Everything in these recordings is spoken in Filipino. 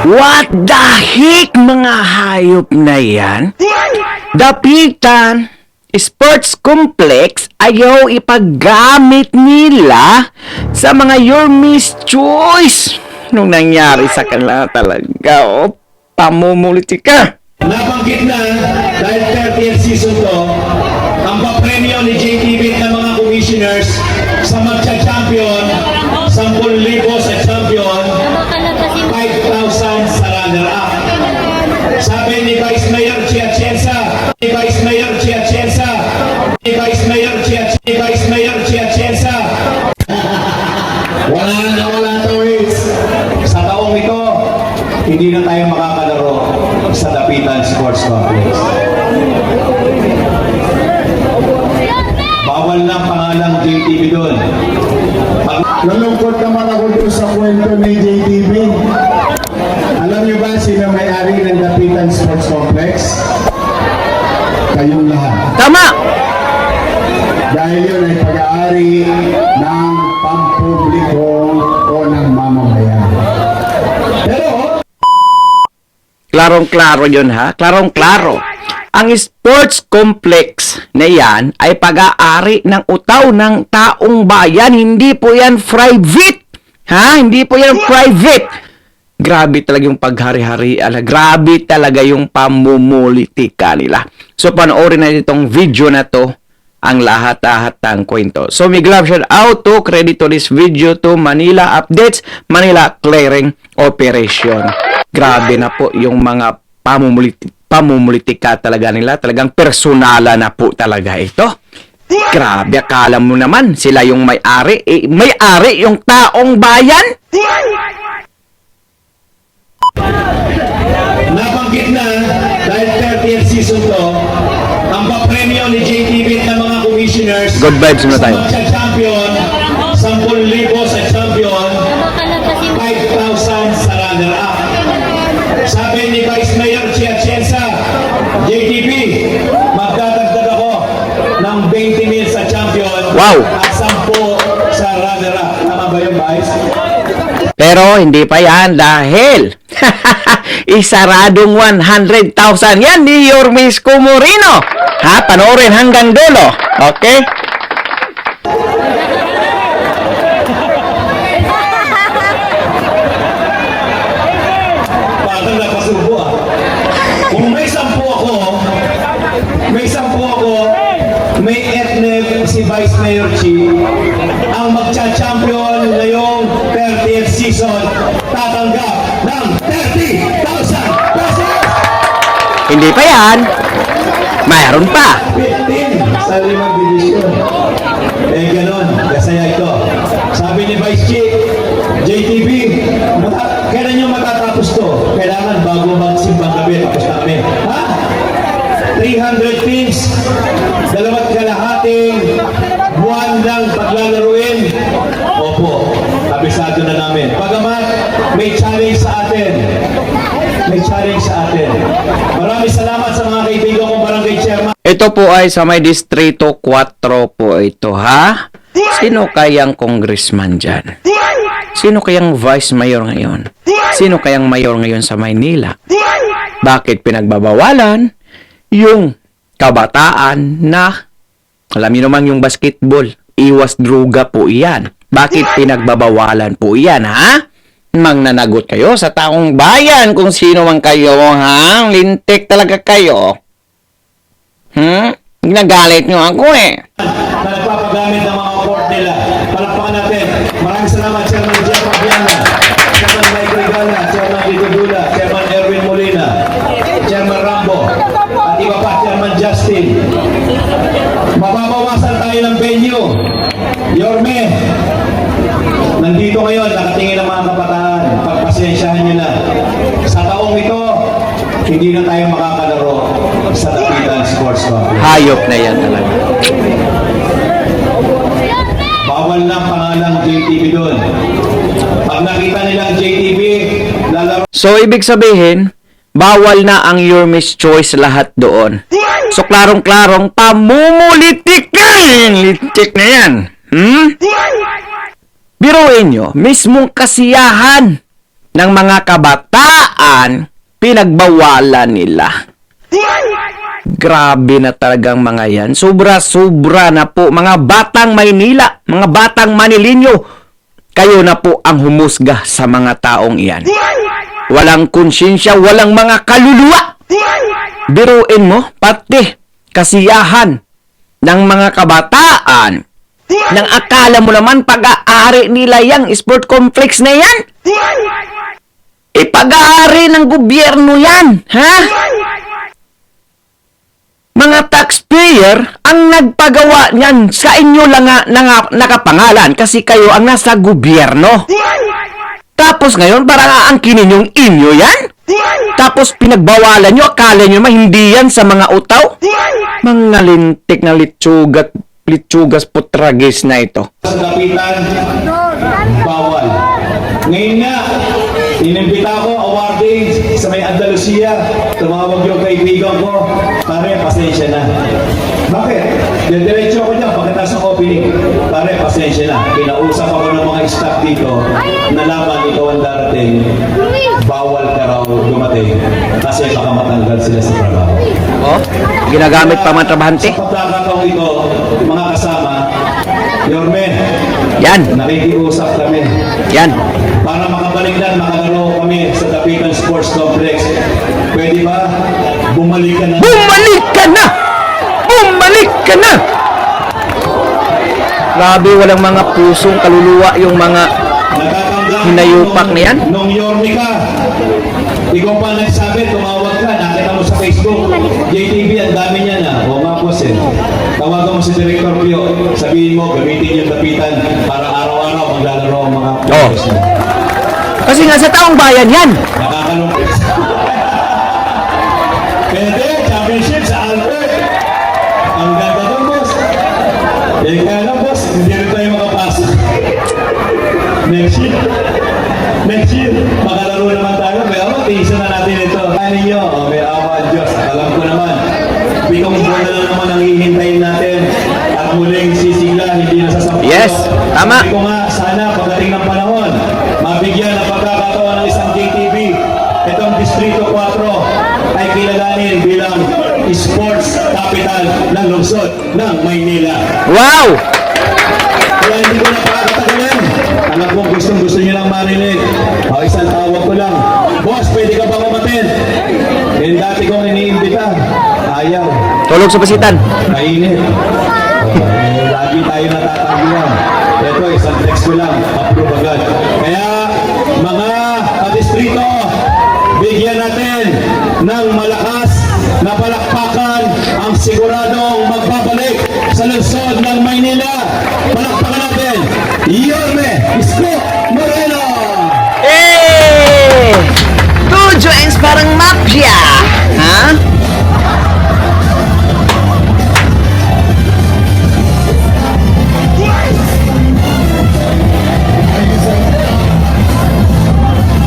What the heck, mga hayop na yan? Dapitan Sports Complex ayaw ipaggamit nila sa mga Your Miss Choice. Nung nangyari sa kanila talaga, pamumulitik ka. Nabanggit na dahil 30th season to, ang papremyo ni JTV ng mga commissioners sa magcha-champion, 10,000 sa champion, 5,000 sa runner-up. Sabi ni Vice Mayor Chiachenza, Vice Mayor Chiachenza, Vice Mayor Chiachenza, wala to is. Sa taong ito, hindi na tayo makakalaro sa Dapitan Sports Complex. Bawal na pangalang JTV doon. Nalungkot naman ako doon sa kwento ni JTV. Alam niyo ba sino may-ari ng Dapitan Sports Complex? Kayong lahat. Tama! Dahil yun ay pag-aari ng pampubliko o ng mamamayan. Pero Klarong-klaro yun, ha? Klarong-klaro. Ang sports complex na yan ay pag-aari ng utaw ng taong bayan. Hindi po yan private. Ha? Hindi po yan private. Grabe talaga yung paghari-hari. Grabe talaga yung pamumulitika nila. So, panoorin na itong video na to ang lahat-lahat ng kwento. So, may love shout out to credit to this video to Manila Updates, Manila Clearing Operation. Grabe na po yung mga pamumulitika talaga nila. Talagang personala na po talaga ito. Grabe, akala mo naman sila yung may-ari. May-ari yung taong bayan? Nabanggit na dahil 30th season to, ang papremyo ni JTV ng mga commissioners Good vibes muna tayo. sa champion, 10,000 sa champion, 5,000 sa runner-up. Sabi ni Vice Mayor Chiachenza, JTV, magdadagdag ako ng 20,000 sa champion Wow. at 10 sa runner-up. Tama ba yun, Vice? Pero hindi pa yan dahil isaradong 100,000 yan ni Yormis Comorino. Ha? Panoorin hanggang dulo. Okay? Parang napasubo ah. Kung may 10 ako, may ethnic si Vice Mayor Chi, ang magcha-champion ngayong 30th season, tatanggap ng 30,000 pesos! Hindi pa yan. Mayroon pa. 15 sa 5 division. Ganon, kasaya ito. Sabi ni Vice Chi, JTV, kailan nyo matatapos to? Kailangan bago magsimbang gabi, tapos na kami. Ha? 300 teams, 2.5 buwan lang paglalaruin. Opo, kabisado na namin. Pagamat, may challenge sa atin. Maraming salamat sa mga kaibigan kong barangay chairman. Ito po ay sa may Distrito 4 po ito, ha? Sino kayang congressman dyan? Sino kayang vice mayor ngayon? Sino kayang mayor ngayon sa Maynila? Bakit pinagbabawalan yung kabataan na, alam niyo naman yung basketball, iwas druga po iyan. Bakit pinagbabawalan po iyan, ha? Magnanagot kayo sa taong bayan kung sino man kayo, ha? Lintik talaga kayo. Ginagalit nyo ako eh. Na nagpapagamit ng mga court nila. Palakpakan natin. Maraming salamat, Chairman Jeff Abiana, Chairman Michael Gana, Chairman Lito Dula, Chairman Erwin Molina, Chairman Rambo, at iba pa, Chairman Justin. Mababawasan tayo ng venue. Yorme, nandito ngayon, nakatingin ang mga kabataan. Pagpasensyahan nyo na. Sa taong ito, hindi na tayo makakalaro sa Dapitan Sports Complex. Hayop na yan talaga. Bawal lang pangalang JTV doon. Pag nakita nilang JTV, lalaro. So, ibig sabihin, bawal na ang Your Miss Choice lahat doon. So, klarong-klarong pamumulitik yan! Litik na yan. Biruin nyo, mismong kasiyahan ng mga kabataan, pinagbawalan nila. Grabe na talagang mga yan. Sobra-sobra na po. Mga batang Maynila, mga batang Manilinyo, kayo na po ang humusga sa mga taong iyan. Walang konsyensya, walang mga kaluluwa. Biruin mo, pati kasiyahan ng mga kabataan nang akala mo naman pag-aari nila yung sport complex na yan. Ipag-aari ng gobyerno yan, ha? Mga taxpayer ang nagpagawa niyan, sa inyo lang nga nakapangalan kasi kayo ang nasa gobyerno. Tapos ngayon, parang aangkinin yung inyo yan? Tapos pinagbawalan nyo, akala nyo hindi yan sa mga utaw? Mga lintik na litsugas putragis na ito. Sa dapitan, bawal. Ngayon nga, inimbita ko, awarding sa may Andalusia. Tumawag yung kaibigan ko, pare, pasensya na. Bakit? Diretso ako dyan, pagkatapos ng opening. Pare, pasensya na. Kinausap ako ng mga staff dito, nalaman ikaw ang darating, bawal ka raw dumating kasi baka matanggal sila sa trabaho. Oh, ginagamit pa mga trabahante. Sa pagkakataong ito, mga kasama, Yorme, Yan, nakikiusap kami. yan. Para makabalikan, makalaro kami sa Dapitan Sports Complex. Pwede ba? Bumalik ka na. Bumalik ka na! Bumalik ka na! Grabe, walang mga pusong kaluluwa yung mga Nakatanggap hinayupak na yan? Nung Yorme ka, ikaw pa nagsabi, tumawag ka, nakita mo sa Facebook, JTV, ang dami niya na. O mga boss eh. Tawagan mo si Director Pio, sabihin mo, gamitin yung Dapitan para araw-araw maglalaro ang mga players mo. Kasi nga sa taong bayan yan. Nakakalungkot. Pwede, championship sa Albert. Ang ganda doon, boss. Eh, kaya lang, boss, hindi rin tayo makapasok. Next year, makalaro naman tayo. May awa, tiisan na natin ito. Kaya ninyo, may awa ang Diyos. Alam ko naman, pitong buwan na lang naman ang hihintayin natin. At muling sisigla, hindi na sasampalo. Yes, tama. Sabi ko nga, sana pagdating ng panahon, mabigyan ng pagkakataon ng isang JTV. Itong Distrito 4 ay kilalanin bilang sports capital ng lungsod ng Maynila. Wow! Kaya hindi ko na pakakatagalan. Alam ko gusto nyo lang marinig. O, isang tawag ko lang. Boss, pwede ka ba kumatin? Eh, dati kong iniimbita. Ayaw. Tulog sa basitan. Mainit. Lagi tayo natatanggihan. Ito, isang text ko lang. Approve agad. Kaya, mga kadistrito, bigyan natin ng malakas na palakpakan ang siguradong magbabalik sa lungsod ng Maynila. Palakpakan natin, Yorme Isko Moreno! Eh! Two joints parang mafia! Ha?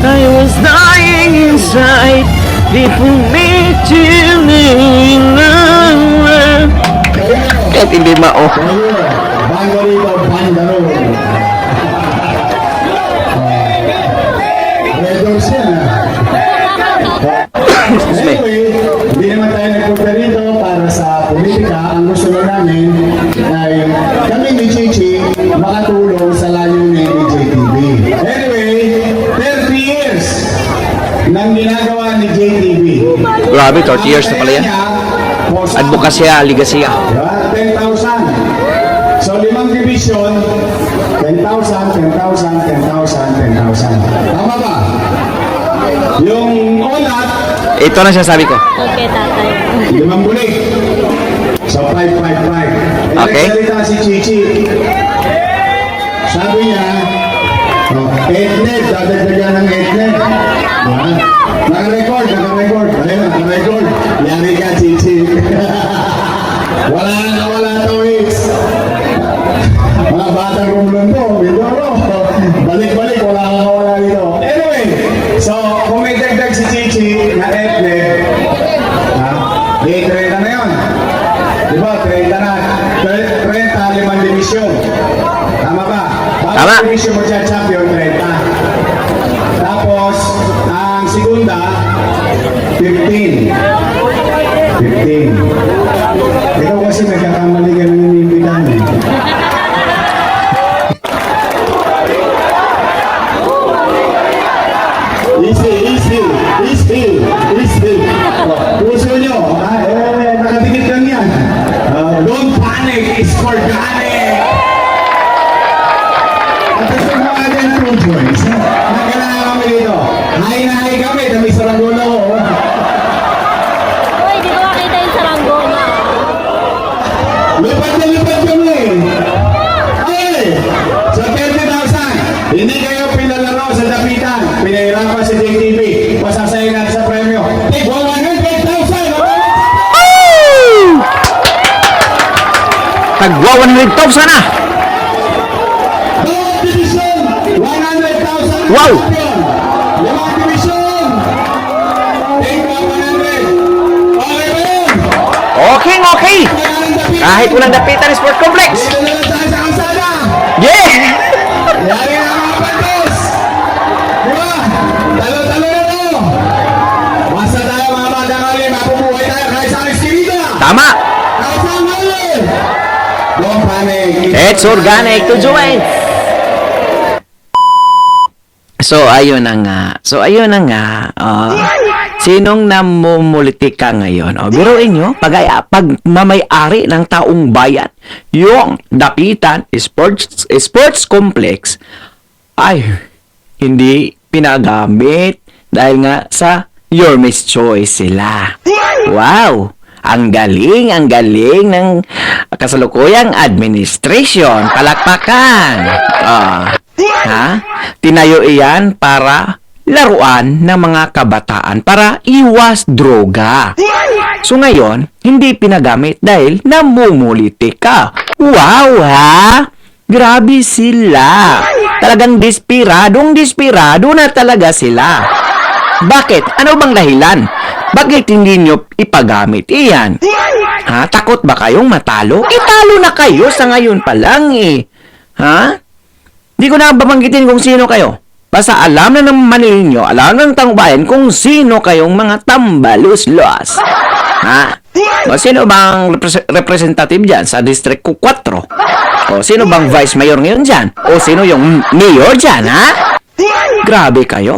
I was dying inside before me to kahit hindi mao. Ayun, banda rito, banda ron. Red Doors yan, ha? Anyway, hindi naman tayo nagpunta rito para sa politika. Ang gusto lang namin ay kami ni Chichi makatulong sa layunin ni JTV. Anyway, 30 years nang ginagawa ni JTV. Grabe, 30 years na pala yan. Advokasya, ligasya. 10,000. So, 5 division, 10,000, 10,000, 10,000, 10,000. Tama ba? Yung ulat, Ito na sinasabi ko. Okay, tatay. 5 bulik. So, 555. Okay. Nagsalita si Chichi. Sabi niya, etnet, dadagdagan ng etnet. Naka-record. Ayun, naka-record. Yari ka, Chichi. Wala to, Wix. Mga batang rumlundo, Mindoro. Balik-balik, wala dito. Anyway, so, kung may dagdag si Chichi na etnet, di 30 na yun. Diba, 30 na. 30, 5 division. Tama ba? Tama. Bawat division mo dyan, champion, 30. Tapos, ang segunda, 15. 15. Ikaw kasi nagkakamali ka ng inimbitan eh. Easy. Puso nyo, nakatikit lang yan. Don't panic, it's organic. At ito mga dyan ang boys. Nagkailangan kami dito. Hi na hi kami, dami sa Rangola ko. Uy, di ko makita yung saranggola. Lupad na lupad kami. Ay! Sa 30,000, hindi kayo pinalaro sa dapitan. Pinahirapan sa JTV. Pasasayin natin sa premyo. Take 100,000! Tagwa 100,000 sana. Bawat division, 100,000! Wow! Limang division! Take 100! Okay ba yun? Okay. Kailangan dapitan. Kahit walang dapitan sport complex. Dito na lang tayo sa kalsada! Yeah! Yari na mga pantos! Di ba? Talo-talo na to! Basta tayo mga bata kali, mapubuhay tayo kahit sa eskinita! Tama. Kahit sa mali! Don't panic! It's organic to join. So, ayun na nga. Sinong namumulitika ngayon? Biruin nyo, pag mamayari ng taong bayan, yung Dapitan Sports Complex ay hindi pinagamit dahil nga sa Your Miss Choice sila. Wow! Ang galing ng kasalukuyang administration. Palakpakan. Tinayo iyan para laruan ng mga kabataan para iwas droga. So ngayon, hindi pinagamit dahil namumulitika. Wow, ha? Grabe sila. Talagang desperado na talaga sila. Bakit? Ano bang dahilan? Bakit hindi nyo ipagamit iyan? Takot ba kayong matalo? Italo na kayo sa ngayon pa lang eh. Di ko na babanggitin kung sino kayo. Basta alam na ng Manila, alam ng taong bayan kung sino kayong mga tambaluslos. O sino bang representative dyan sa District 4? O sino bang vice mayor ngayon dyan? O sino yung mayor dyan, Grabe kayo.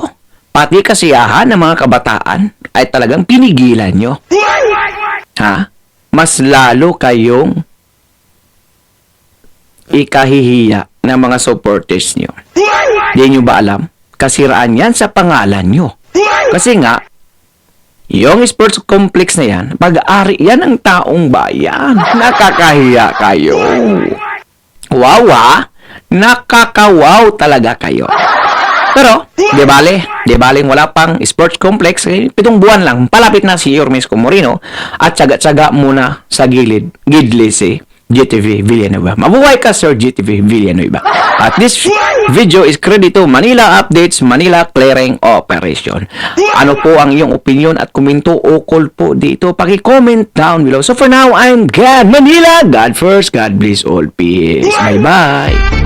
Pati kasiyahan ng mga kabataan ay talagang pinigilan nyo. Mas lalo kayong ikahihiya ng mga supporters nyo. Di nyo ba alam? Kasiraan yan sa pangalan nyo. Kasi nga, yung sports complex na yan, pag-aari yan ng taong bayan. Nakakahiya kayo. Wow, nakakawaw talaga kayo. Pero, di baling wala pang sports complex, 7 buwan lang, palapit na si Yormes Comorino at tsaga-tsaga muna sa gidli si GTV Villanueva. Mabuhay ka, Sir GTV Villanueva. At this video is credit to Manila Updates, Manila Clearing Operation. Ano po ang iyong opinion at komento ukol po dito? Paki-comment down below. So for now, I'm God Manila. God first, God bless all. Peace. Bye-bye.